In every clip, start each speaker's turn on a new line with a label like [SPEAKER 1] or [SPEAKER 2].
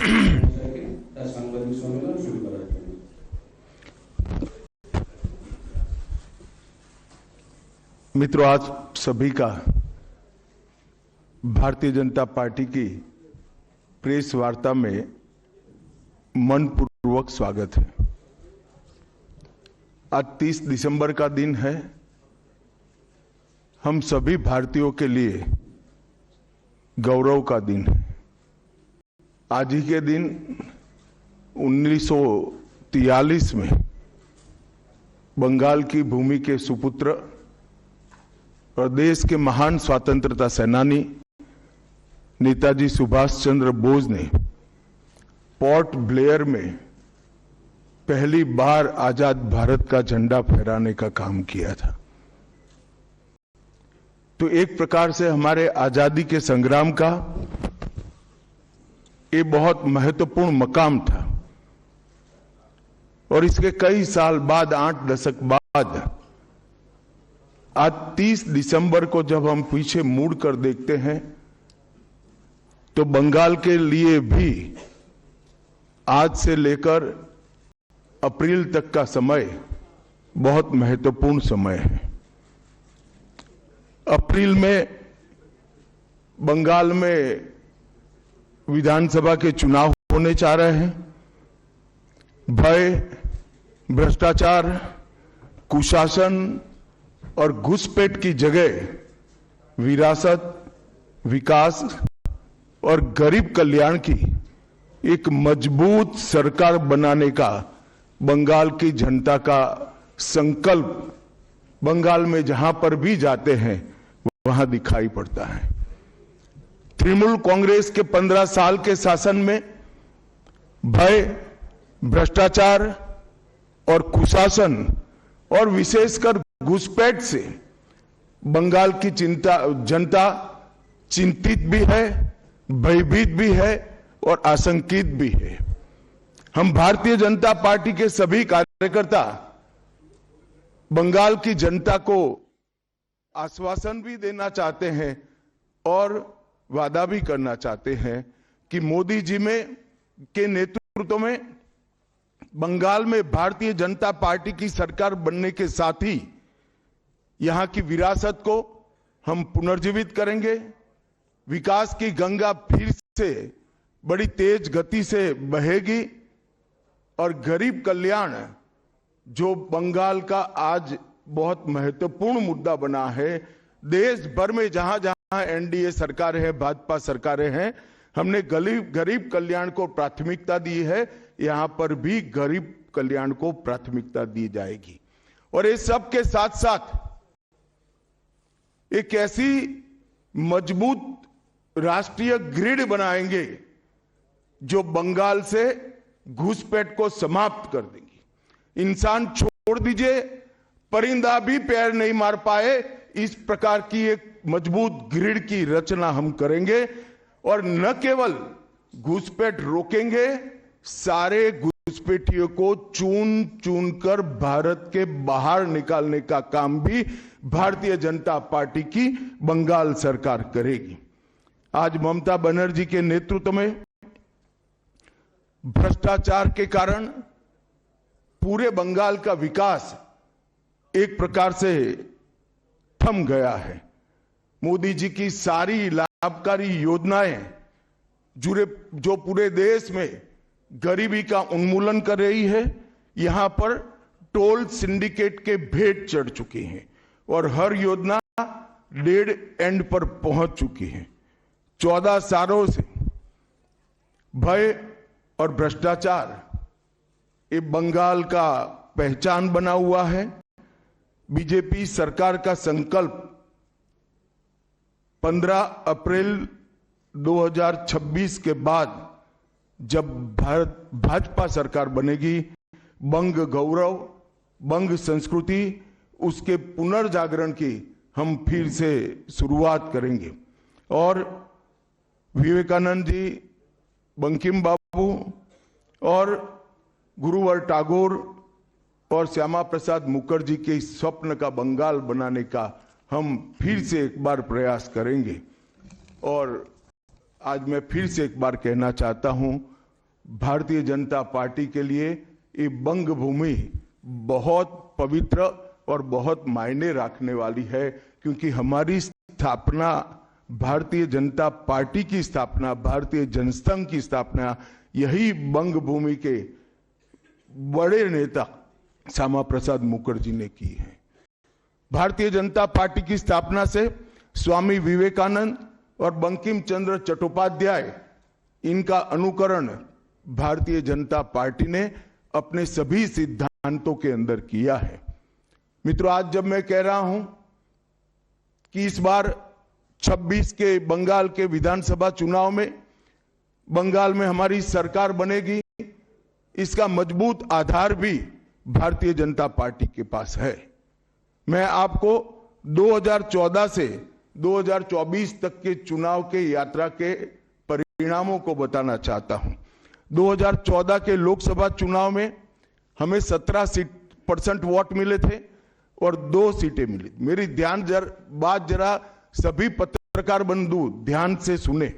[SPEAKER 1] সাংবাদিক সম্মেলন শুরু করার জন্য।
[SPEAKER 2] मित्रों, आज सभी का भारतीय जनता पार्टी की प्रेस वार्ता में मनपूर्वक स्वागत है। आज 30 दिसंबर का दिन है। हम सभी भारतीयों के लिए गौरव का दिन है। आज ही के दिन 1943 में बंगाल की भूमि के सुपुत्र और देश के महान स्वतंत्रता सेनानी नेताजी सुभाष चंद्र बोस ने पोर्ट ब्लेयर में पहली बार आजाद भारत का झंडा फहराने का काम किया था। तो एक प्रकार से हमारे आजादी के संग्राम का ये बहुत महत्वपूर्ण मकाम था। और इसके कई साल बाद, 8 दशक बाद, आज 30 दिसंबर को जब हम पीछे मुड़कर देखते हैं तो बंगाल के लिए भी आज से लेकर अप्रैल तक का समय बहुत महत्वपूर्ण समय है। अप्रैल में बंगाल में विधानसभा के चुनाव होने जा रहे हैं। भय, भ्रष्टाचार, कुशासन और घुसपैठ की जगह विरासत, विकास और गरीब कल्याण की एक मजबूत सरकार बनाने का बंगाल की जनता का संकल्प बंगाल में जहां पर भी जाते हैं वहां दिखाई पड़ता है। तृणमूल कांग्रेस के 15 साल के शासन में भय, भ्रष्टाचार और कुशासन और विशेषकर घुसपैठ से बंगाल की जनता चिंतित भी है, भयभीत भी है और आशंकित भी है। हम भारतीय जनता पार्टी के सभी कार्यकर्ता बंगाल की जनता को आश्वासन भी देना चाहते हैं और वादा भी करना चाहते हैं कि मोदी जी के नेतृत्व में बंगाल में भारतीय जनता पार्टी की सरकार बनने के साथ ही यहां की विरासत को हम पुनर्जीवित करेंगे। विकास की गंगा फिर से बड़ी तेज गति से बहेगी और गरीब कल्याण, जो बंगाल का आज बहुत महत्वपूर्ण मुद्दा बना है, देश भर में जहां जहां एनडीए सरकार है, भाजपा सरकारें हैं, हमने गरीब कल्याण को प्राथमिकता दी है। यहां पर भी गरीब कल्याण को प्राथमिकता दी जाएगी। और इस सब के साथ साथ एक ऐसी मजबूत राष्ट्रीय ग्रिड बनाएंगे जो बंगाल से घुसपैठ को समाप्त कर देंगी। इंसान छोड़ दीजिए, परिंदा भी पैर नहीं मार पाए, इस प्रकार की एक मजबूत ग्रिड की रचना हम करेंगे। और न केवल घुसपैठ रोकेंगे, सारे घुसपैठियों को चुन चुन कर भारत के बाहर निकालने का काम भी भारतीय जनता पार्टी की बंगाल सरकार करेगी। आज ममता बनर्जी के नेतृत्व में भ्रष्टाचार के कारण पूरे बंगाल का विकास एक प्रकार से थम गया है। मोदी जी की सारी लाभकारी योजनाएं जो पूरे देश में गरीबी का उन्मूलन कर रही है, यहां पर टोल सिंडिकेट के भेंट चढ़ चुकी हैं और हर योजना डेड एंड पर पहुंच चुकी है। 14 सालों से भय और भ्रष्टाचार ये बंगाल का पहचान बना हुआ है। बीजेपी सरकार का संकल्प 15 अप्रैल 2026 के बाद जब भाजपा सरकार बनेगी, बंग गौरव, बंग संस्कृति, उसके पुनर्जागरण की हम फिर से शुरुआत करेंगे। और विवेकानंद जी, बंकिम बाबू और गुरुवर टैगोर और श्यामा प्रसाद मुखर्जी के स्वप्न का बंगाल बनाने का हम फिर से एक बार प्रयास करेंगे। और आज मैं फिर से एक बार कहना चाहता हूं, भारतीय जनता पार्टी के लिए ये बंग भूमि बहुत पवित्र और बहुत मायने रखने वाली है, क्योंकि हमारी स्थापना, भारतीय जनता पार्टी की स्थापना, भारतीय जनसंघ की स्थापना यही बंग भूमि के बड़े नेता श्यामा प्रसाद मुखर्जी ने की है। भारतीय जनता पार्टी की स्थापना से स्वामी विवेकानंद और बंकिम चंद्र चट्टोपाध्याय, इनका अनुकरण भारतीय जनता पार्टी ने अपने सभी सिद्धांतों के अंदर किया है। मित्रों, आज जब मैं कह रहा हूं कि इस बार 26 के बंगाल के विधानसभा चुनाव में बंगाल में हमारी सरकार बनेगी, इसका मजबूत आधार भी भारतीय जनता पार्टी के पास है। मैं आपको 2014 से 2024 तक के चुनाव के यात्रा के परिणामों को बताना चाहता हूं। 2014 के लोकसभा चुनाव में हमें 17% वोट मिले थे और 2 सीटें मिली। मेरी बात जरा सभी पत्रकार बंधु ध्यान से सुने।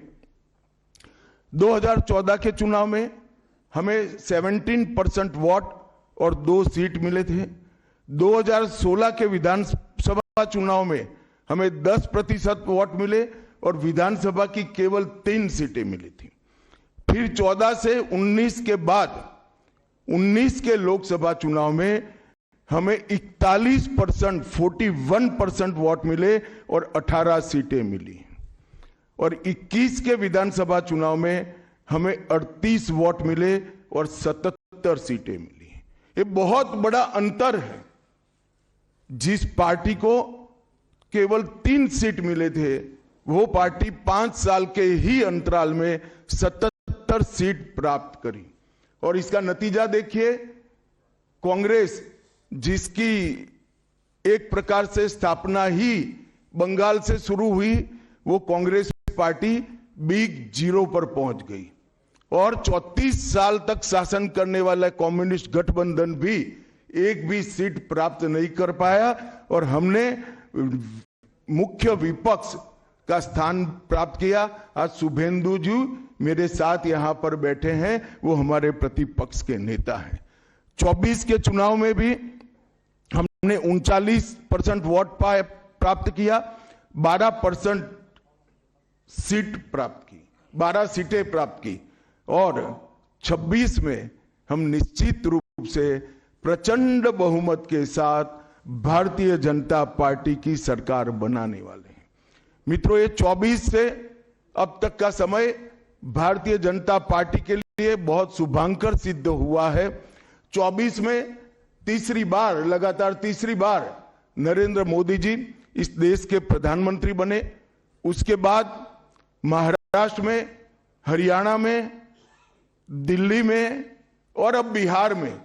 [SPEAKER 2] 2014 के चुनाव में हमें 17% वोट और 2 सीट मिले थे। 2016 के विधानसभा चुनाव में हमें 10% वोट मिले और विधानसभा की केवल 3 सीटें मिली थी। फिर 14 से 19 के बाद 19 के लोकसभा चुनाव में हमें 41% वोट मिले और 18 सीटें मिली। और 21 के विधानसभा चुनाव में हमें 38 वोट मिले और 77 सीटें मिली। ये बहुत बड़ा अंतर है। जिस पार्टी को केवल 3 सीट मिले थे, वो पार्टी 5 साल के ही अंतराल में 77 सीट प्राप्त करी। और इसका नतीजा देखिए, कांग्रेस, जिसकी एक प्रकार से स्थापना ही बंगाल से शुरू हुई, वो कांग्रेस पार्टी बिग जीरो पर पहुंच गई और 34 साल तक शासन करने वाला कम्युनिस्ट गठबंधन भी एक भी सीट प्राप्त नहीं कर पाया और हमने मुख्य विपक्ष का स्थान प्राप्त किया। आज शुभेंदु जी मेरे साथ यहां पर बैठे हैं, वो हमारे प्रतिपक्ष के नेता हैं। 24 के चुनाव में भी हमने 39% वोट प्राप्त किया, 12% सीट प्राप्त की, 12 सीटें प्राप्त की और 26 में हम निश्चित रूप से प्रचंड बहुमत के साथ भारतीय जनता पार्टी की सरकार बनाने वाले हैं। मित्रों, ये 24 से अब तक का समय भारतीय जनता पार्टी के लिए बहुत शुभांकर सिद्ध हुआ है। 24 में लगातार तीसरी बार नरेंद्र मोदी जी इस देश के प्रधानमंत्री बने। उसके बाद महाराष्ट्र में, हरियाणा में, दिल्ली में और अब बिहार में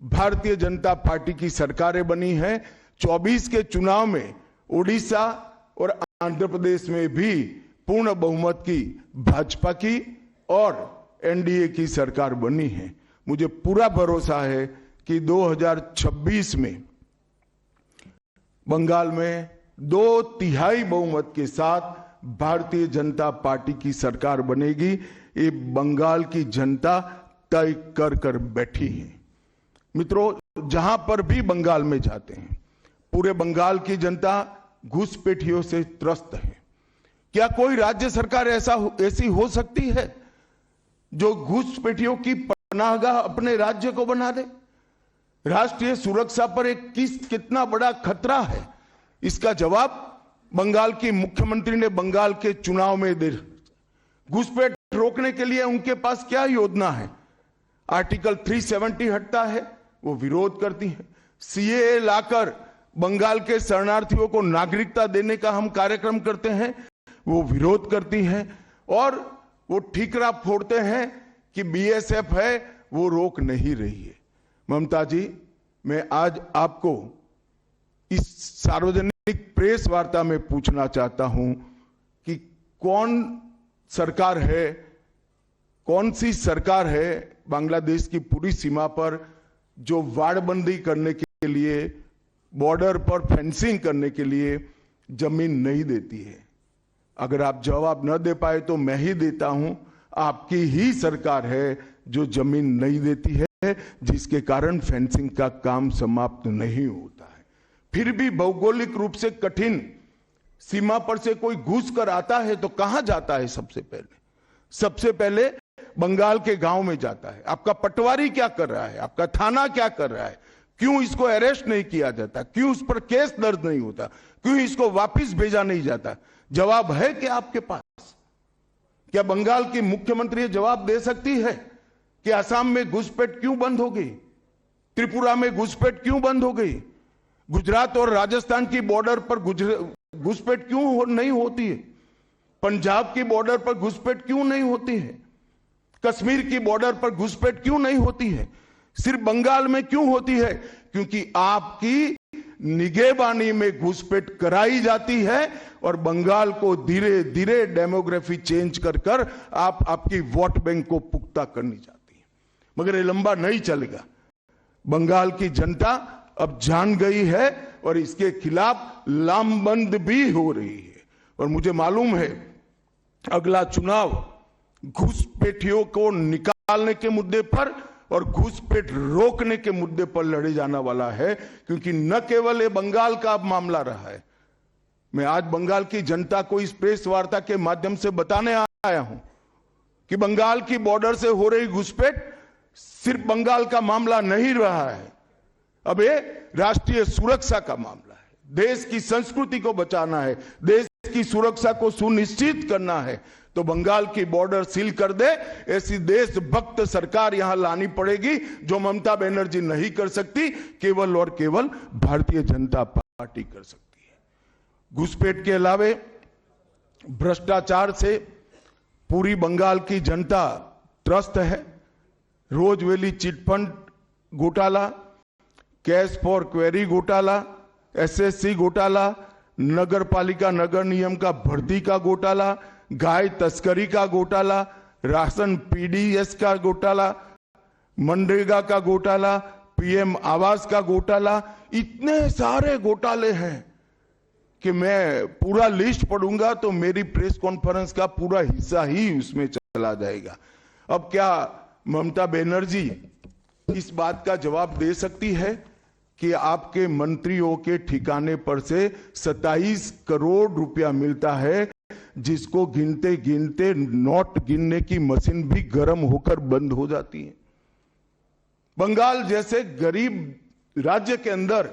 [SPEAKER 2] भारतीय जनता पार्टी की सरकारें बनी हैं। 24 के चुनाव में उड़ीसा और आंध्र प्रदेश में भी पूर्ण बहुमत की भाजपा की और एनडीए की सरकार बनी है। मुझे पूरा भरोसा है कि 2026 में बंगाल में 2/3 बहुमत के साथ भारतीय जनता पार्टी की सरकार बनेगी। ये बंगाल की जनता तय कर बैठी है। मित्रों, जहां पर भी बंगाल में जाते हैं, पूरे बंगाल की जनता घुसपैठियों से त्रस्त है। क्या कोई राज्य सरकार ऐसी हो सकती है जो घुसपैठियों की पनाहगाह अपने राज्य को बना दे? राष्ट्रीय सुरक्षा पर कितना बड़ा खतरा है, इसका जवाब बंगाल की मुख्यमंत्री ने बंगाल के चुनाव में दे। घुसपैठ रोकने के लिए उनके पास क्या योजना है? आर्टिकल 370 हटता है, वो विरोध करती है। सीएए लाकर बंगाल के शरणार्थियों को नागरिकता देने का हम कार्यक्रम करते हैं, वो विरोध करती हैं। और वो ठीकरा फोड़ते हैं कि बीएसएफ है, वो रोक नहीं रही है। ममता जी, मैं आज आपको इस सार्वजनिक प्रेस वार्ता में पूछना चाहता हूं कि कौन सी सरकार है बांग्लादेश की पूरी सीमा पर जो वाड़बंदी करने के लिए, बॉर्डर पर फेंसिंग करने के लिए जमीन नहीं देती है? अगर आप जवाब न दे पाए तो मैं ही देता हूं। आपकी ही सरकार है जो जमीन नहीं देती है, जिसके कारण फेंसिंग का काम समाप्त नहीं होता है। फिर भी भौगोलिक रूप से कठिन सीमा पर से कोई घुस कर आता है तो कहां जाता है? सबसे पहले बंगाल के गांव में जाता है। आपका पटवारी क्या कर रहा है? आपका थाना क्या कर रहा है? क्यों इसको अरेस्ट नहीं किया जाता? क्यों उस पर केस दर्ज नहीं होता? क्यों इसको वापस भेजा नहीं जाता? जवाब है क्या आपके पास? क्या बंगाल की मुख्यमंत्री जवाब दे सकती है कि असम में घुसपैठ क्यों बंद हो गई? त्रिपुरा में घुसपैठ क्यों बंद हो गई? गुजरात और राजस्थान की बॉर्डर पर घुसपैठ क्यों नहीं होती है? पंजाब की बॉर्डर पर घुसपैठ क्यों नहीं होती है? कश्मीर की बॉर्डर पर घुसपैठ क्यों नहीं होती है? सिर्फ बंगाल में क्यों होती है? क्योंकि आपकी निगहबानी में घुसपैठ कराई जाती है और बंगाल को धीरे धीरे डेमोग्राफी चेंज कर आप आपकी वोट बैंक को पुख्ता करनी चाहती है। मगर ये लंबा नहीं चलेगा। बंगाल की जनता अब जान गई है और इसके खिलाफ लामबंद भी हो रही है। और मुझे मालूम है अगला चुनाव घुसपैठियों को निकालने के मुद्दे पर और घुसपैठ रोकने के मुद्दे पर लड़े जाना वाला है, क्योंकि न केवल ये बंगाल का अब मामला रहा है। मैं आज बंगाल की जनता को इस प्रेस वार्ता के माध्यम से बताने आया हूं कि बंगाल की बॉर्डर से हो रही घुसपैठ सिर्फ बंगाल का मामला नहीं रहा है, अब ये राष्ट्रीय सुरक्षा का मामला है। देश की संस्कृति को बचाना है, देश की सुरक्षा को सुनिश्चित करना है, तो बंगाल की बॉर्डर सील कर दे ऐसी देशभक्त सरकार यहां लानी पड़ेगी, जो ममता बनर्जी नहीं कर सकती, केवल और केवल भारतीय जनता पार्टी कर सकती है। घुसपैठ के अलावे भ्रष्टाचार से पूरी बंगाल की जनता त्रस्त है। रोजवेली चिटफंड घोटाला, कैश फॉर क्वेरी घोटाला, एसएससी घोटाला, नगर पालिका नगर नियम का भर्ती का घोटाला, गाय तस्करी का घोटाला, राशन पीडीएस का घोटाला, मनरेगा का घोटाला, पीएम आवास का घोटाला, इतने सारे घोटाले हैं कि मैं पूरा लिस्ट पढ़ूंगा तो मेरी प्रेस कॉन्फ्रेंस का पूरा हिस्सा ही उसमें चला जाएगा। अब क्या ममता बनर्जी इस बात का जवाब दे सकती है कि आपके मंत्रियों के ठिकाने पर से 27 करोड़ रुपया मिलता है, जिसको गिनते गिनते नोट गिनने की मशीन भी गर्म होकर बंद हो जाती है? बंगाल जैसे गरीब राज्य के अंदर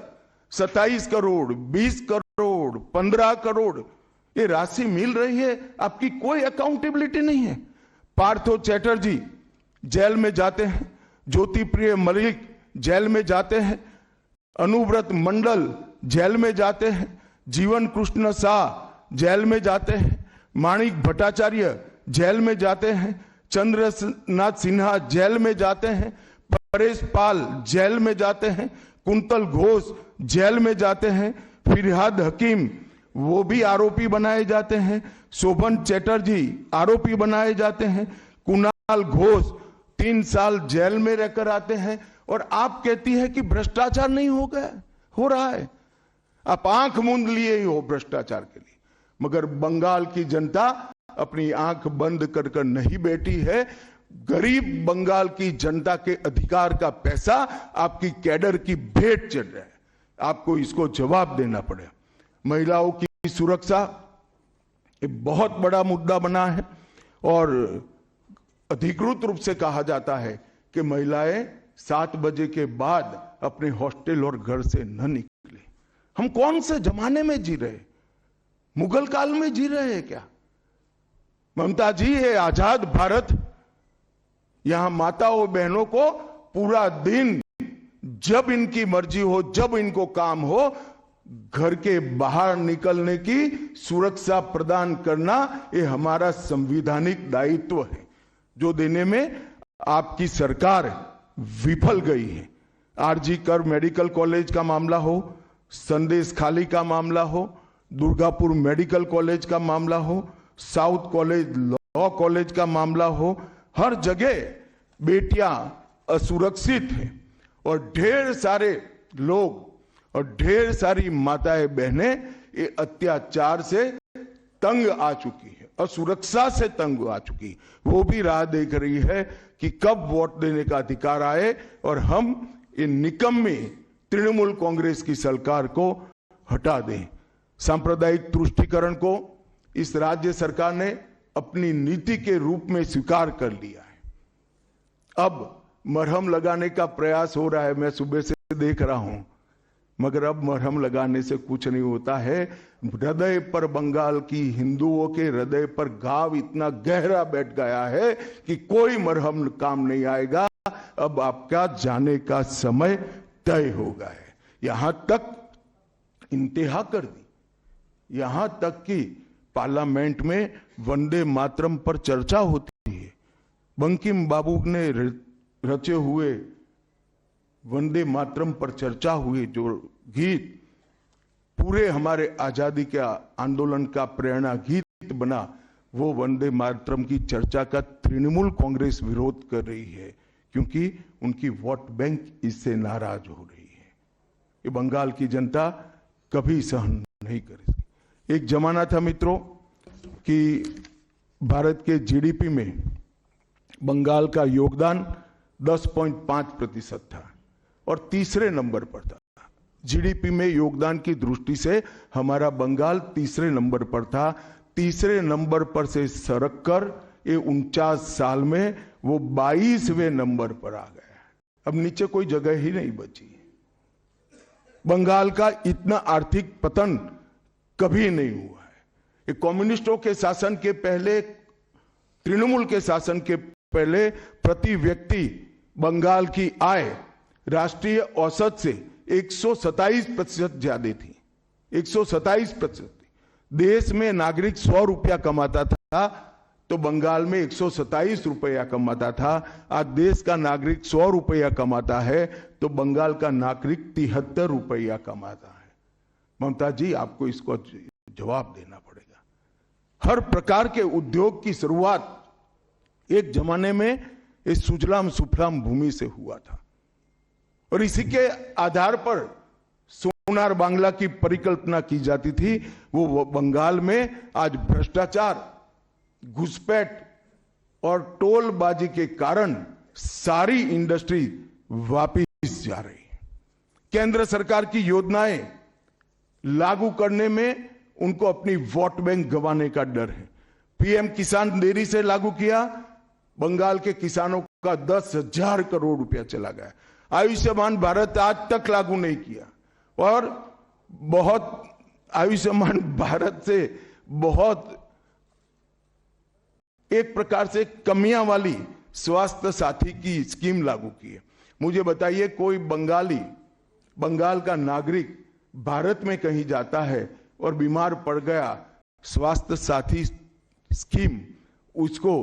[SPEAKER 2] 27 करोड़, 20 करोड़, 15 करोड़ ये राशि मिल रही है, आपकी कोई अकाउंटेबिलिटी नहीं है। पार्थो चैटर्जी जेल में जाते हैं, ज्योति प्रिय मलिक जेल में जाते हैं, अनुव्रत मंडल जेल में जाते हैं, जीवन कृष्ण शाह जेल में जाते हैं, माणिक भट्टाचार्य जेल में जाते हैं, चंद्रनाथ सिन्हा जेल में जाते हैं, परेश पाल जेल में जाते हैं, कुंतल घोष जेल में जाते हैं, फिरहाद हकीम वो भी आरोपी बनाए जाते हैं, शोभन चैटर्जी आरोपी बनाए जाते हैं, कुणाल घोष 3 साल जेल में रहकर आते हैं, और आप कहती है कि भ्रष्टाचार नहीं हो गया, हो रहा है। आप आंख मूंद लिए ही हो भ्रष्टाचार के लिए, मगर बंगाल की जनता अपनी आंख बंद कर कर नहीं बैठी है। गरीब बंगाल की जनता के अधिकार का पैसा आपकी कैडर की भेंट चढ़ रहा है, आपको इसको जवाब देना पड़े। महिलाओं की सुरक्षा एक बहुत बड़ा मुद्दा बना है और अधिकृत रूप से कहा जाता है कि महिलाएं 7 बजे के बाद अपने हॉस्टल और घर से न निकले। हम कौन से जमाने में जी रहे? मुगल काल में जी रहे हैं क्या? ममता जी, ये आजाद भारत, यहां माताओं बहनों को पूरा दिन जब इनकी मर्जी हो, जब इनको काम हो, घर के बाहर निकलने की सुरक्षा प्रदान करना ये हमारा संवैधानिक दायित्व है, जो देने में आपकी सरकार विफल गई है। आरजी कर मेडिकल कॉलेज का मामला हो, संदेश खाली का मामला हो, दुर्गापुर मेडिकल कॉलेज का मामला हो, साउथ कॉलेज लॉ कॉलेज का मामला हो, हर जगह बेटियां असुरक्षित हैं और ढेर सारे लोग और ढेर सारी माताएं बहनें ये अत्याचार से तंग आ चुकी है। और सुरक्षा से तंग आ चुकी, वो भी राह देख रही है कि कब वोट देने का अधिकार आए और हम इन निकम्मी तृणमूल कांग्रेस की सरकार को हटा दें। सांप्रदायिक तुष्टीकरण को इस राज्य सरकार ने अपनी नीति के रूप में स्वीकार कर लिया है। अब मरहम लगाने का प्रयास हो रहा है, मैं सुबह से देख रहा हूं, मगर अब मरहम लगाने से कुछ नहीं होता है। हृदय पर, बंगाल की हिंदुओं के हृदय पर घाव इतना गहरा बैठ गया है कि कोई मरहम काम नहीं आएगा। अब आपका जाने का समय तय हो गया है। यहां तक इंतहा कर दी, यहां तक कि पार्लियामेंट में वंदे मातरम पर चर्चा होती है। बंकिम बाबू ने रचे हुए वंदे मातरम पर चर्चा हुई, जो गीत पूरे हमारे आजादी के आंदोलन का प्रेरणा गीत बना, वो वंदे मातरम की चर्चा का तृणमूल कांग्रेस विरोध कर रही है, क्योंकि उनकी वोट बैंक इससे नाराज हो रही है। ये बंगाल की जनता कभी सहन नहीं करेगी। एक जमाना था मित्रों कि भारत के जीडीपी में बंगाल का योगदान 10.5% था और तीसरे नंबर पर था। जीडीपी में योगदान की दृष्टि से हमारा बंगाल तीसरे नंबर पर था। तीसरे नंबर पर से सरक कर ये 49 साल में वो 22वें नंबर पर आ गया। अब नीचे कोई जगह ही नहीं बची। बंगाल का इतना आर्थिक पतन कभी नहीं हुआ है। ये कम्युनिस्टों के शासन के पहले, तृणमूल के शासन के पहले प्रति व्यक्ति बंगाल की आय राष्ट्रीय औसत से 127% ज्यादा थी। 127%। देश में नागरिक 100 रुपया कमाता था तो बंगाल में 127 रुपया कमाता था। आज देश का नागरिक 100 रुपया कमाता है तो बंगाल का नागरिक 73 रुपया कमाता है। ममता जी, आपको इसको जवाब देना पड़ेगा। हर प्रकार के उद्योग की शुरुआत एक जमाने में इस सुजलाम सुफलाम भूमि से हुआ था और इसी के आधार पर सोनार बांग्ला की परिकल्पना की जाती थी। वो बंगाल में आज भ्रष्टाचार, घुसपैठ और टोलबाजी के कारण सारी इंडस्ट्री वापिस जा रही है। केंद्र सरकार की योजनाएं लागू करने में उनको अपनी वोट बैंक गंवाने का डर है। पीएम किसान देरी से लागू किया, बंगाल के किसानों का 10,000 करोड़ रुपया चला गया। आयुष्मान भारत आज तक लागू नहीं किया और बहुत आयुष्मान भारत से बहुत एक प्रकार से कमियां वाली स्वास्थ्य साथी की स्कीम लागू की है। मुझे बताइए, कोई बंगाल का नागरिक भारत में कहीं जाता है और बीमार पड़ गया, स्वास्थ्य साथी स्कीम उसको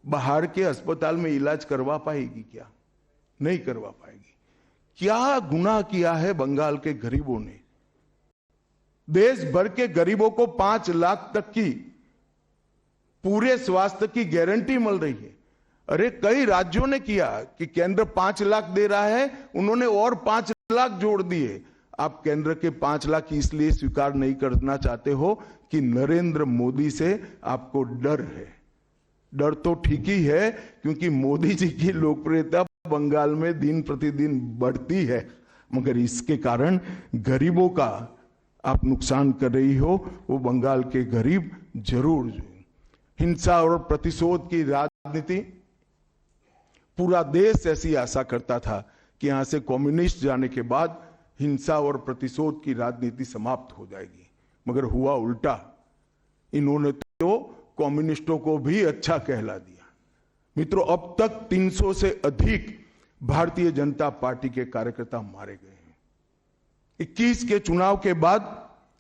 [SPEAKER 2] बाहर के अस्पताल में इलाज करवा पाएगी क्या? नहीं करवा पाएगी। क्या गुनाह किया है बंगाल के गरीबों ने? देश भर के गरीबों को 5 लाख तक की पूरे स्वास्थ्य की गारंटी मिल रही है। अरे कई राज्यों ने किया कि केंद्र 5 लाख दे रहा है, उन्होंने और 5 लाख जोड़ दिए। आप केंद्र के 5 लाख इसलिए स्वीकार नहीं करना चाहते हो कि नरेंद्र मोदी से आपको डर है। डर तो ठीक ही है, क्योंकि मोदी जी की लोकप्रियता बंगाल में दिन प्रतिदिन बढ़ती है, मगर इसके कारण गरीबों का आप नुकसान कर रही हो। वो बंगाल के गरीब जरूर। हिंसा और प्रतिशोध की राजनीति, पूरा देश ऐसी आशा करता था कि यहां से कम्युनिस्ट जाने के बाद हिंसा और प्रतिशोध की राजनीति समाप्त हो जाएगी, मगर हुआ उल्टा। इन्होंने तो कम्युनिस्टों को भी अच्छा कहला दिया। मित्रों, अब तक 300 से अधिक भारतीय जनता पार्टी के कार्यकर्ता मारे गए हैं। 21 के चुनाव के बाद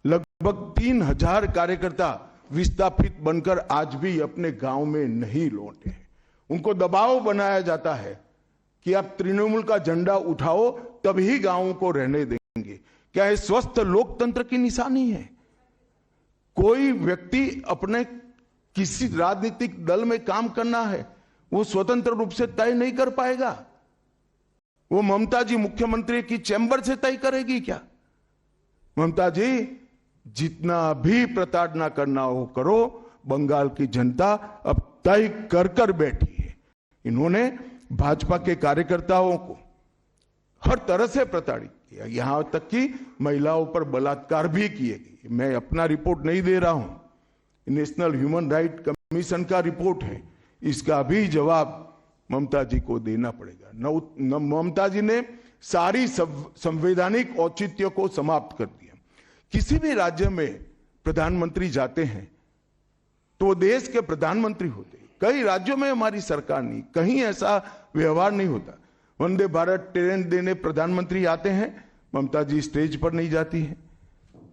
[SPEAKER 2] लगभग 3000 कार्यकर्ता विस्थापित बनकर आज भी अपने गांव में नहीं लौटे हैं। उनको दबाव बनाया जाता है कि आप तृणमूल का झंडा उठाओ तभी गांवों को रहने देंगे। क्या ये स्वस्थ लोकतंत्र की निशानी है? कोई व्यक्ति अपने किसी राजनीतिक दल में काम करना है, वो स्वतंत्र रूप से तय नहीं कर पाएगा। वो ममता जी मुख्यमंत्री की चैम्बर से तय करेगी क्या? ममता जी, जितना भी प्रताड़ना करना हो करो, बंगाल की जनता अब तय कर कर बैठी है। इन्होंने भाजपा के कार्यकर्ताओं को हर तरह से प्रताड़ित किया, यहां तक कि महिलाओं पर बलात्कार भी किए गए। मैं अपना रिपोर्ट नहीं दे रहा हूं, नेशनल ह्यूमन राइट कमीशन का रिपोर्ट है, इसका भी जवाब ममता जी को देना पड़ेगा। ममता जी ने सारी संवैधानिक औचित्य को समाप्त कर दिया। किसी भी राज्य में प्रधानमंत्री जाते हैं तो वो देश के प्रधानमंत्री होते हैं। कई राज्यों में हमारी सरकार नहीं, कहीं ऐसा व्यवहार नहीं होता। वंदे भारत ट्रेन देने प्रधानमंत्री आते हैं, ममता जी स्टेज पर नहीं जाती है।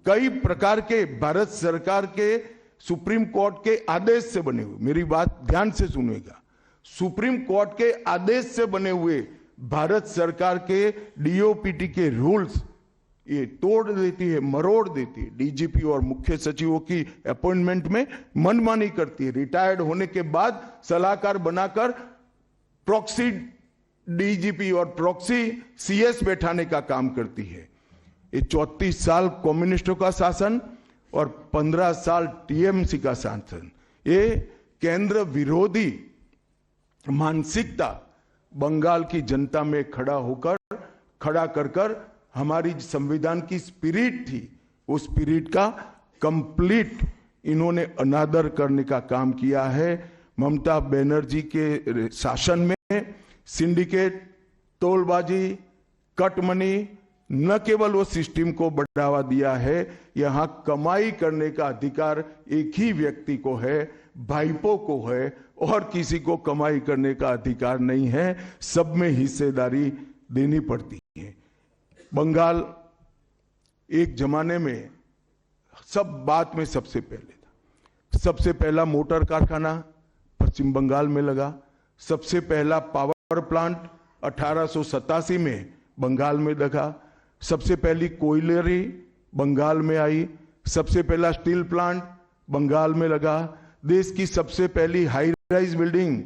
[SPEAKER 2] कई प्रकार के भारत सरकार के सुप्रीम कोर्ट के आदेश से बने हुए, मेरी बात ध्यान से सुनिएगा, सुप्रीम कोर्ट के आदेश से बने हुए भारत सरकार के डीओपीटी के रूल्स ये तोड़ देती है, मरोड़ देती है। डीजीपी और मुख्य सचिवों की अपॉइंटमेंट में मनमानी करती है। रिटायर्ड होने के बाद सलाहकार बनाकर प्रॉक्सी डीजीपी और प्रॉक्सी सीएस बैठाने का काम करती है। ये 34 साल कम्युनिस्टों का शासन और 15 साल टीएमसी का शासन, ये केंद्र विरोधी मानसिकता बंगाल की जनता में खड़ा कर हमारी संविधान की स्पिरिट थी, उस स्पिरिट का कंप्लीट इन्होंने अनादर करने का काम किया है। ममता बनर्जी के शासन में सिंडिकेट, तोलबाजी, कट मनी, न केवल वो सिस्टम को बढ़ावा दिया है, यहां कमाई करने का अधिकार एक ही व्यक्ति को है, भाईपो को है, और किसी को कमाई करने का अधिकार नहीं है। सब में हिस्सेदारी देनी पड़ती है। बंगाल एक जमाने में सब बात में सबसे पहले था। सबसे पहला मोटर कारखाना पश्चिम बंगाल में लगा, सबसे पहला पावर प्लांट 1887 में बंगाल में लगा, सबसे पहली कोयलरी बंगाल में आई, सबसे पहला स्टील प्लांट बंगाल में लगा, देश की सबसे पहली हाई राइज बिल्डिंग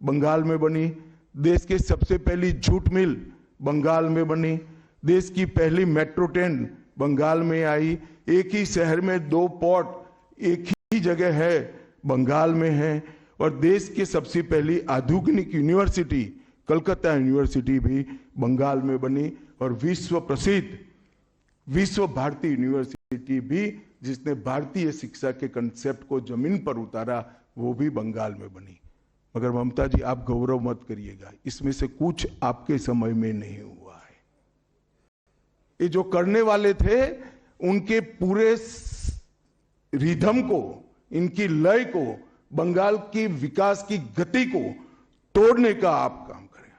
[SPEAKER 2] बंगाल में बनी, देश की सबसे पहली जूट मिल बंगाल में बनी, देश की पहली मेट्रो ट्रेन बंगाल में आई, एक ही शहर में 2 पोर्ट एक ही जगह है बंगाल में है, और देश की सबसे पहली आधुनिक यूनिवर्सिटी कलकत्ता यूनिवर्सिटी भी बंगाल में बनी, और विश्व प्रसिद्ध विश्व भारती यूनिवर्सिटी भी, जिसने भारतीय शिक्षा के कंसेप्ट को जमीन पर उतारा, वो भी बंगाल में बनी। मगर ममता जी, आप गौरव मत करिएगा, इसमें से कुछ आपके समय में नहीं हुआ है। ये जो करने वाले थे, उनके पूरे रिदम को, इनकी लय को, बंगाल की विकास की गति को तोड़ने का आप काम करें।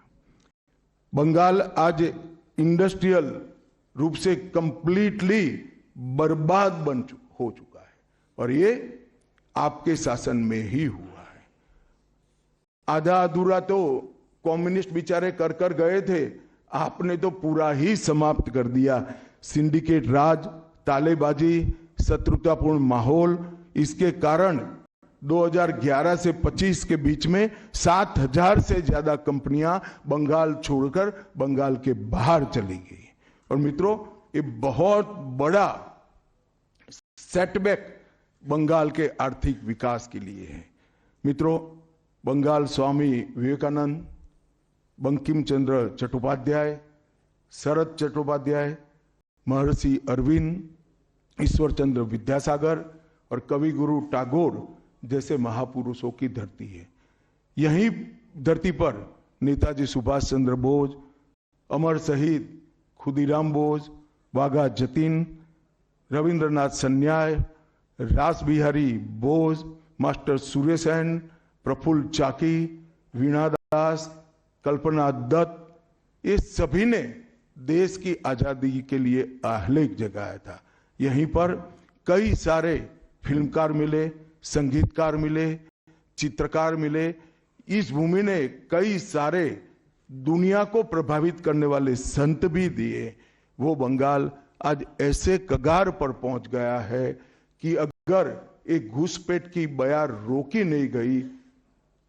[SPEAKER 2] बंगाल आज इंडस्ट्रियल रूप से कंप्लीटली बर्बाद हो चुका है, और ये आपके शासन में ही हुआ है। आधा अधूरा तो कम्युनिस्ट बेचारे कर गए थे, आपने तो पूरा ही समाप्त कर दिया। सिंडिकेट राज, तालेबाजी, शत्रुतापूर्ण माहौल, इसके कारण 2011 से 25 के बीच में 7000 से ज्यादा कंपनियां बंगाल छोड़कर बंगाल के बाहर चली गई। और मित्रों, ये बहुत बड़ा सेटबैक बंगाल के आर्थिक विकास के लिए है। मित्रों, बंगाल स्वामी विवेकानंद, बंकिम चंद्र चट्टोपाध्याय, शरद चट्टोपाध्याय, महर्षि अरविंद, ईश्वर चंद्र विद्यासागर और कवि गुरु टैगोर जैसे महापुरुषों की धरती है। यही धरती पर नेताजी सुभाष चंद्र बोस, अमर शहीद खुदीराम बोस, वाघा जतीन, रविंद्रनाथ सन्याय, रास बिहारी बोस, मास्टर सुरेशन, प्रफुल्ल चाकी, वीणा दास, कल्पना दत्त, ये सभी ने देश की आजादी के लिए आह्लेख जगाया था। यहीं पर कई सारे फिल्मकार मिले, संगीतकार मिले, चित्रकार मिले। इस भूमि ने कई सारे दुनिया को प्रभावित करने वाले संत भी दिए। वो बंगाल आज ऐसे कगार पर पहुंच गया है कि अगर एक घुसपैठ की बयार रोकी नहीं गई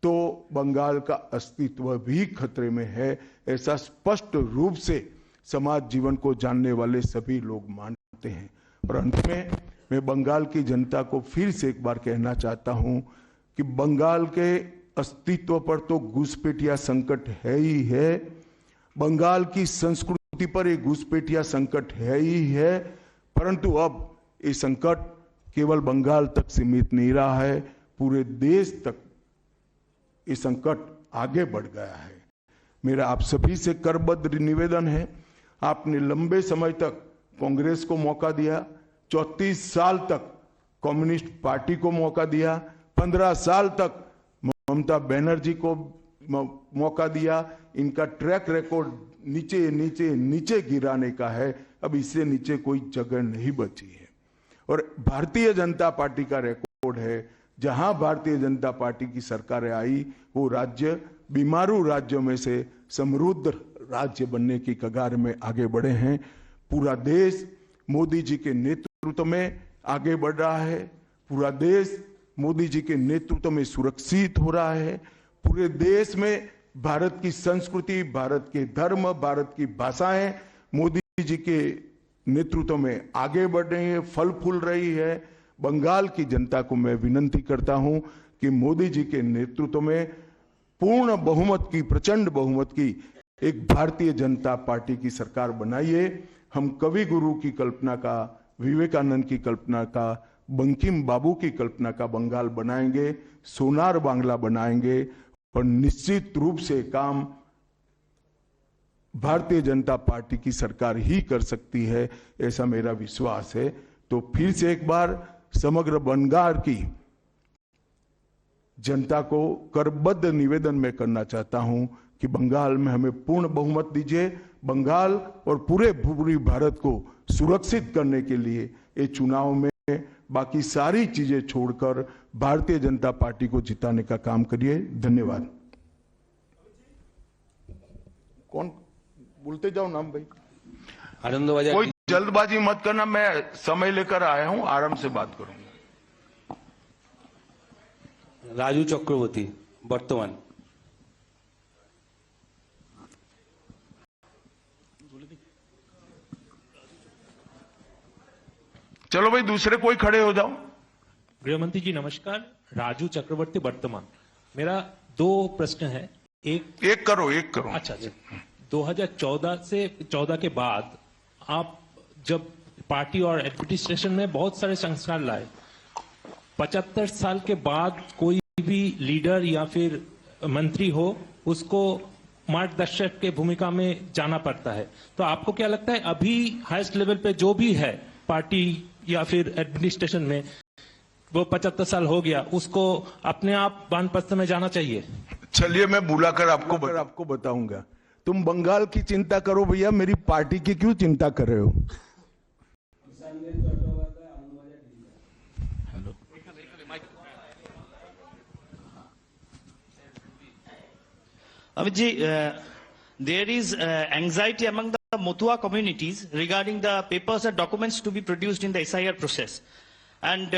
[SPEAKER 2] तो बंगाल का अस्तित्व भी खतरे में है। ऐसा स्पष्ट रूप से समाज जीवन को जानने वाले सभी लोग मानते हैं। और अंत में मैं बंगाल की जनता को फिर से एक बार कहना चाहता हूं कि बंगाल के अस्तित्व पर तो घुसपैठिया संकट है ही है, बंगाल की संस्कृति पर एक घुसपैठिया संकट है ही है, परंतु अब ये संकट केवल बंगाल तक सीमित नहीं रहा है, पूरे देश तक ये संकट आगे बढ़ गया है। मेरा आप सभी से करबद्ध निवेदन है, आपने लंबे समय तक कांग्रेस को मौका दिया, 34 साल तक कम्युनिस्ट पार्टी को मौका दिया, 15 साल तक ममता बनर्जी को मौका दिया। इनका ट्रैक रिकॉर्ड नीचे नीचे नीचे गिराने का है, अब इससे नीचे कोई जगह नहीं बची है। और भारतीय जनता पार्टी का रिकॉर्ड है, जहां भारतीय जनता पार्टी की सरकारें आई वो राज्य बीमारू राज्यों में से समृद्ध राज्य बनने की कगार में आगे बढ़े हैं। पूरा देश मोदी जी के नेतृत्व में आगे बढ़ रहा है, पूरा देश मोदी जी के नेतृत्व में सुरक्षित हो रहा है, पूरे देश में भारत की संस्कृति, भारत के धर्म, भारत की भाषाएं मोदी जी के नेतृत्व में आगे बढ़ रही है, फल फूल रही है। बंगाल की जनता को मैं विनती करता हूं कि मोदी जी के नेतृत्व में पूर्ण बहुमत की, प्रचंड बहुमत की एक भारतीय जनता पार्टी की सरकार बनाइए। हम कवि गुरु की कल्पना का, विवेकानंद की कल्पना का, बंकिम बाबू की कल्पना का बंगाल बनाएंगे, सोनार बांग्ला बनाएंगे और निश्चित रूप से काम भारतीय जनता पार्टी की सरकार ही कर सकती है, ऐसा मेरा विश्वास है। तो फिर से एक बार समग्र बंगाल की जनता को करबद्ध निवेदन में करना चाहता हूं कि बंगाल में हमें पूर्ण बहुमत दीजिए। बंगाल और पूरी भारत को सुरक्षित करने के लिए ये चुनाव में बाकी सारी चीजें छोड़कर भारतीय जनता पार्टी को जिताने का काम करिए। धन्यवाद। कौन बोलते जाओ नाम भाई,
[SPEAKER 3] आनंदबाजार।
[SPEAKER 2] कोई जल्दबाजी मत करना, मैं समय लेकर आया हूं, आराम से बात करूंगा।
[SPEAKER 3] राजू चक्रवर्ती वर्तमान।
[SPEAKER 2] चलो भाई दूसरे कोई खड़े हो जाओ।
[SPEAKER 4] गृहमंत्री जी नमस्कार, राजू चक्रवर्ती वर्तमान। मेरा 2 प्रश्न है। एक
[SPEAKER 2] करो।
[SPEAKER 4] अच्छा 2014 के बाद आप जब पार्टी और एडमिनिस्ट्रेशन में बहुत सारे संस्कार लाए, 75 साल के बाद कोई भी लीडर या फिर मंत्री हो उसको मार्गदर्शक के भूमिका में जाना पड़ता है, तो आपको क्या लगता है अभी हाईएस्ट लेवल पे जो भी है पार्टी या फिर एडमिनिस्ट्रेशन में, वो 75 साल हो गया, उसको अपने आप वानप्रस्थ में जाना चाहिए?
[SPEAKER 2] चलिए मैं बुलाकर आपको बताऊंगा। तुम बंगाल की चिंता करो भैया, मेरी पार्टी की क्यों चिंता कर रहे हो?
[SPEAKER 5] Amit ji, there is anxiety among the Motua communities regarding the papers and documents to be produced in the SIR process. And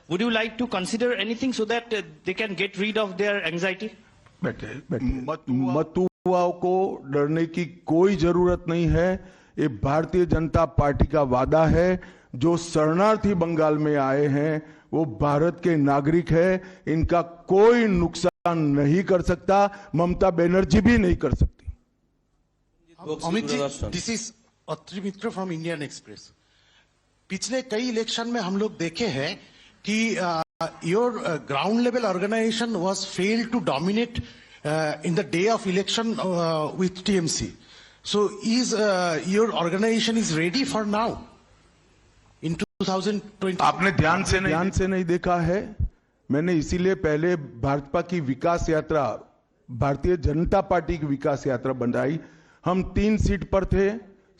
[SPEAKER 5] would you like to consider anything so that they can get rid of their anxiety?
[SPEAKER 2] मतुआओं को डरने की कोई जरूरत नहीं है। ये Bharatiya Janata party का वादा है। जो शरणार्थी बंगाल में आए हैं वो भारत के नागरिक है, इनका कोई नुकसान नहीं कर सकता, ममता बनर्जी भी नहीं कर सकती।
[SPEAKER 6] Amit ji, this is Atri Mitra from Indian Express. पिछले कई इलेक्शन में हम लोग देखे हैं कि your ground level organisation was failed to dominate in the day of election with TMC. So is your organisation is ready for now in 2020?
[SPEAKER 2] आपने ध्यान से नहीं देखा है। मैंने इसीलिए पहले भाजपा की विकास यात्रा, भारतीय जनता पार्टी की विकास यात्रा बनाई। हम 3 सीट पर थे,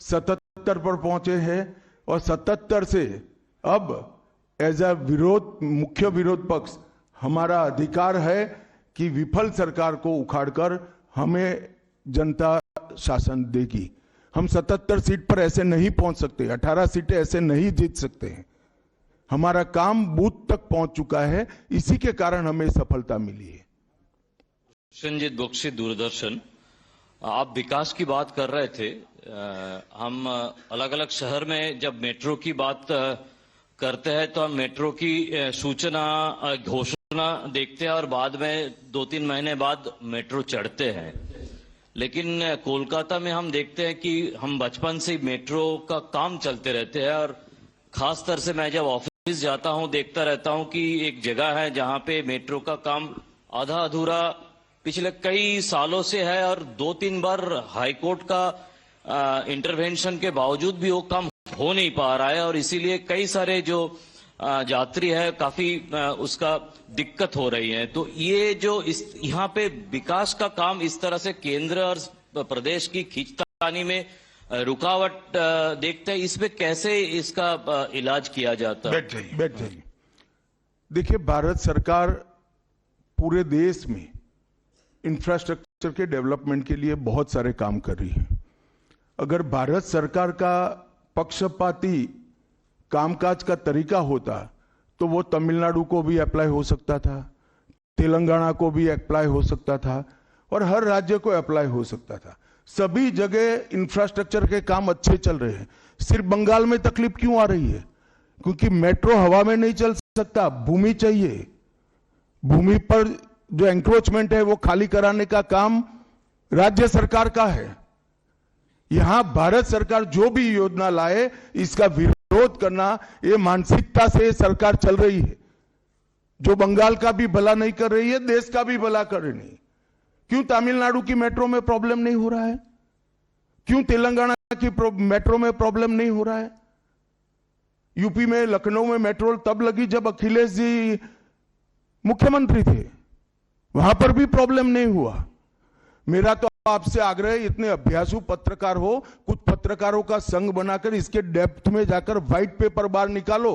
[SPEAKER 2] 77 पर पहुंचे हैं और 77 से अब एज अ मुख्य विरोध पक्ष हमारा अधिकार है कि विफल सरकार को उखाड़कर हमें जनता शासन देगी। हम 77 सीट पर ऐसे नहीं पहुंच सकते, 18 सीटें ऐसे नहीं जीत सकते हैं। हमारा काम बूथ तक पहुंच चुका है, इसी के कारण हमें सफलता मिली है।
[SPEAKER 7] संजीत बख्शी, दूरदर्शन। आप विकास की बात कर रहे थे। हम अलग अलग शहर में जब मेट्रो की बात करते हैं तो हम मेट्रो की सूचना घोषणा देखते हैं और बाद में 2-3 महीने बाद मेट्रो चढ़ते हैं। लेकिन कोलकाता में हम देखते हैं कि हम बचपन से मेट्रो का काम चलते रहते हैं और खास तौर से मैं जब ऑफिस जाता हूं देखता रहता हूं कि एक जगह है जहां पे मेट्रो का काम आधा अधूरा पिछले कई सालों से है और 2-3 बार हाईकोर्ट का इंटरवेंशन के बावजूद भी वो काम हो नहीं पा रहा है और इसीलिए कई सारे जो यात्री है काफी उसका दिक्कत हो रही है। तो ये जो इस यहाँ पे विकास का काम इस तरह से केंद्र और प्रदेश की खींचतानी में रुकावट देखते हैं, इसमें कैसे इसका इलाज किया जाता है?
[SPEAKER 2] बैठ जाइए। देखिए, भारत सरकार पूरे देश में इंफ्रास्ट्रक्चर के डेवलपमेंट के लिए बहुत सारे काम कर रही है। अगर भारत सरकार का पक्षपाती कामकाज का तरीका होता तो वो तमिलनाडु को भी अप्लाई हो सकता था, तेलंगाना को भी अप्लाई हो सकता था और हर राज्य को अप्लाई हो सकता था। सभी जगह इंफ्रास्ट्रक्चर के काम अच्छे चल रहे हैं। सिर्फ बंगाल में तकलीफ क्यों आ रही है? क्योंकि मेट्रो हवा में नहीं चल सकता, भूमि चाहिए। भूमि पर जो एंक्रोचमेंट है वो खाली कराने का काम राज्य सरकार का है। यहां भारत सरकार जो भी योजना लाए इसका विरोध करना, ये मानसिकता से सरकार चल रही है जो बंगाल का भी भला नहीं कर रही है, देश का भी भला कर रही है। क्यों तमिलनाडु की मेट्रो में प्रॉब्लम नहीं हो रहा है? क्यों तेलंगाना की मेट्रो में प्रॉब्लम नहीं हो रहा है? यूपी में लखनऊ में मेट्रो तब लगी जब अखिलेश जी मुख्यमंत्री थे, वहां पर भी प्रॉब्लम नहीं हुआ। मेरा तो आपसे आग्रह है, इतने अभ्यासु पत्रकार हो, कुछ पत्रकारों का संघ बनाकर इसके डेप्थ में जाकर व्हाइट पेपर बाहर निकालो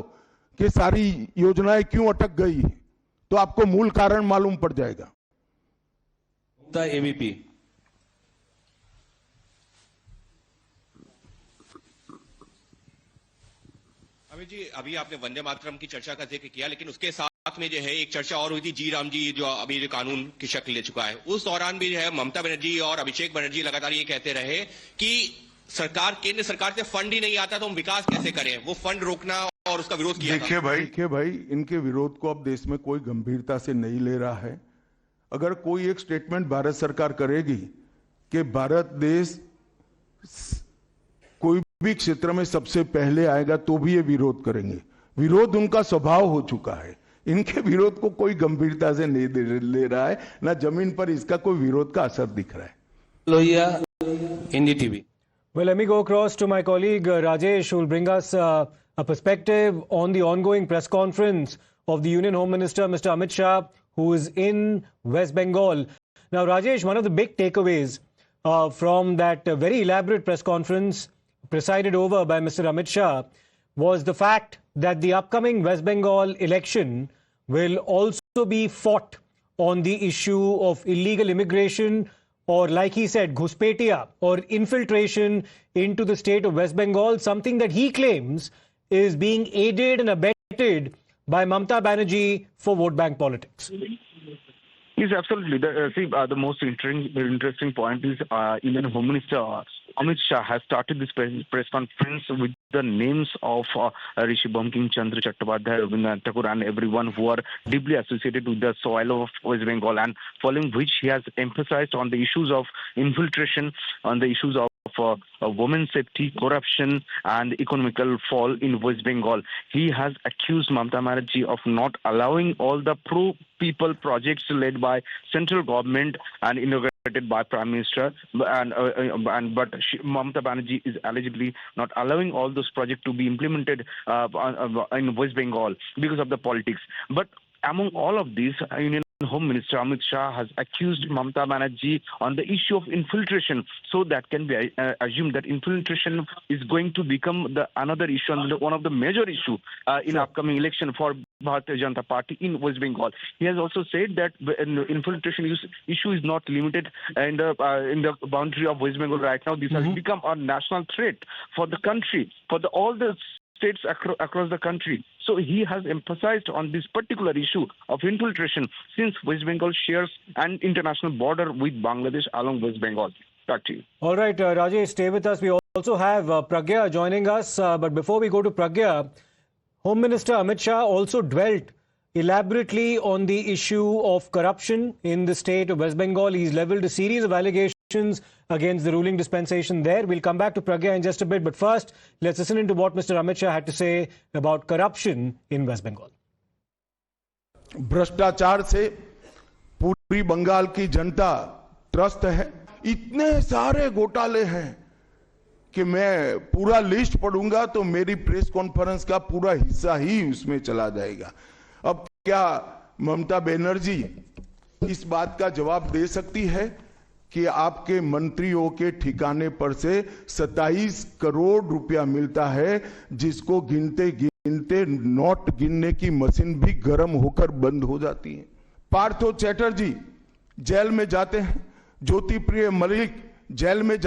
[SPEAKER 2] कि सारी योजनाएं क्यों अटक गई, तो आपको मूल कारण मालूम पड़ जाएगा।
[SPEAKER 3] एबीपी
[SPEAKER 8] अमित जी, अभी आपने वंदे मातरम की चर्चा का जिक्र किया, लेकिन उसके साथ में जो है एक चर्चा और हुई थी जी राम जी, जो अभी जो कानून की शक्ल ले चुका है। उस दौरान भी जो है ममता बनर्जी और अभिषेक बनर्जी लगातार ये कहते रहे कि सरकार, केंद्र सरकार से फंड ही नहीं आता तो हम विकास कैसे करें, वो फंड रोकना और उसका विरोध किया।
[SPEAKER 2] देखिए भाई, इनके विरोध को अब देश में कोई गंभीरता से नहीं ले रहा है। अगर कोई एक स्टेटमेंट भारत सरकार करेगी कि भारत देश कोई भी क्षेत्र में सबसे पहले आएगा तो भी ये विरोध करेंगे। विरोध उनका स्वभाव हो चुका है। इनके विरोध को कोई गंभीरता से नहीं ले रहा है, ना जमीन पर इसका कोई विरोध का असर दिख रहा है।
[SPEAKER 3] Lohia, NDTV।
[SPEAKER 9] Well, let me go across to my colleague Rajesh, who will bring us a perspective on the ongoing press conference of the Union Home Minister, Mr. Amit Shah, who is in West Bengal. Now, Rajesh, one of the big takeaways from that very elaborate press conference presided over by Mr. Amit Shah was the fact that the upcoming West Bengal election will also be fought on the issue of illegal immigration, or like he said, Ghuspetia, or infiltration into the state of West Bengal, something that he claims is being aided and abetted by Mamata Banerjee for vote bank politics.
[SPEAKER 10] Yes, absolutely. The most interesting point is Indian Home Minister Amit Shah has started this press conference with the names of Rishi Bankim Chandra Chattopadhyay, Rabindranath Tagore, and everyone who are deeply associated with the soil of West Bengal, and following which he has emphasized on the issues of infiltration, on the issues of women's safety, corruption, and economical fall in West Bengal. He has accused Mamata Banerjee of not allowing all the pro-people projects led by central government and inaugurated by Prime Minister, but Mamata Banerjee is allegedly not allowing all those projects to be implemented in West Bengal because of the politics. But among all of these, Union Home Minister Amit Shah has accused Mamata Banerjee on the issue of infiltration. So that can be assumed that infiltration is going to become another issue and one of the major issue in upcoming election for Bharatiya Janata Party in West Bengal. He has also said that infiltration issue is not limited in the boundary of West Bengal right now. This has become a national threat for the country, for all the states across the country. So he has emphasized on this particular issue of infiltration since West Bengal shares an international border with Bangladesh along West Bengal. Back to you.
[SPEAKER 9] All right, Rajesh, stay with us. We also have Pragya joining us. But before we go to Pragya, Home Minister Amit Shah also dwelt elaborately on the issue of corruption in the state of West Bengal. He's leveled a series of allegations against the ruling dispensation there. We'll come back to Pragya in just a bit, but first, let's listen into what Mr. Amit Shah had to say about corruption in West Bengal.
[SPEAKER 2] भ्रष्टाचार से पूरी बंगाल की जनता त्रस्त है। इतने सारे घोटाले हैं कि मैं पूरा लिस्ट पढ़ूंगा तो मेरी प्रेस कॉन्फ्रेंस का पूरा हिस्सा ही उसमें चला जाएगा। अब क्या ममता बनर्जी इस बात का जवाब दे सकती है कि आपके मंत्रियों के ठिकाने पर से 27 करोड़ रुपया मिलता है, जिसको गिनते गिनते नोट गिनने की मशीन भी गर्म होकर बंद हो जाती है। पार्थो चैटर्जी जेल में जाते हैं, ज्योति प्रिय मलिक जेल में